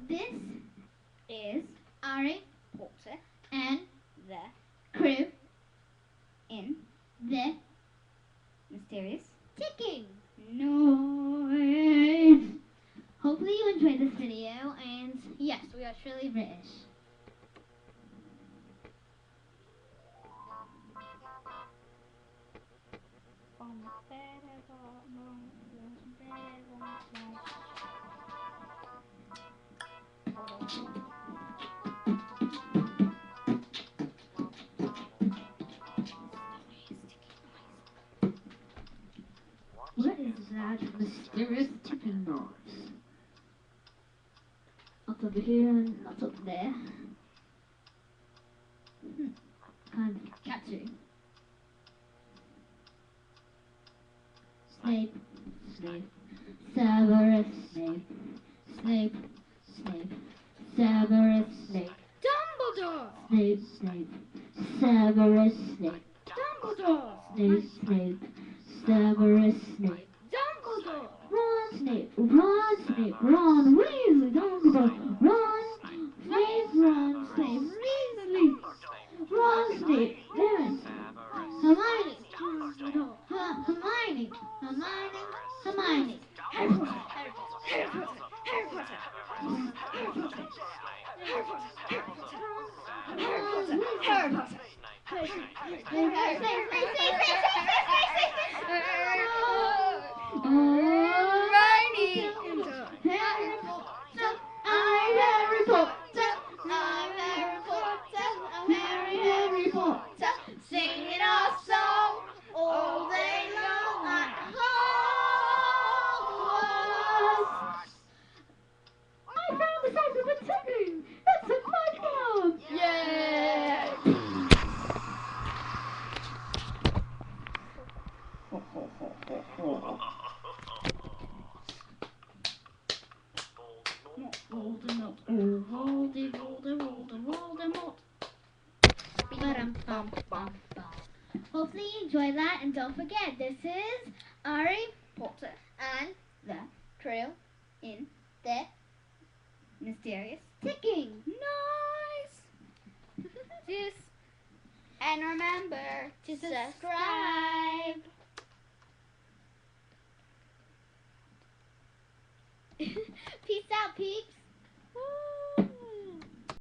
This is Harry Potter and the crew in the mysterious ticking noise. Hopefully you enjoyed this video, and yes, we are truly British. What is that mysterious ticking noise? Not over here and not up there. Kind of catchy. Snape, Snape, Severus Snape, Snape, Snape, Severus Snape, Dumbledore. Snape, Snape, Severus Snape, Dumbledore. Snape, Snape, Severus Snape, Dumbledore. Ron Snape, Ron Snape, Ron Weasley, Dumbledore, Ron Snape, Ron Snape, Weasley, Ron Snape, Lewis, Hermione, Dumbledore, Hermione, Hermione, Hermione, Harry Potter. Harry Potter. Harry Potter. Harry Potter. Harry Potter. Harry Potter. Harry Potter. Harry Potter. Harry Potter, Singing our song all day long at Hogwarts. I found the sound of a ticking. That's a quite fun. Yay! Voldemort, oh Voldemort. Ba-dum-bum-bum-bum. Hopefully you enjoy that, and don't forget, this is Harry Potter and the Crew in the mysterious Ticking. noise. Just and remember to subscribe. Peace out, peeps.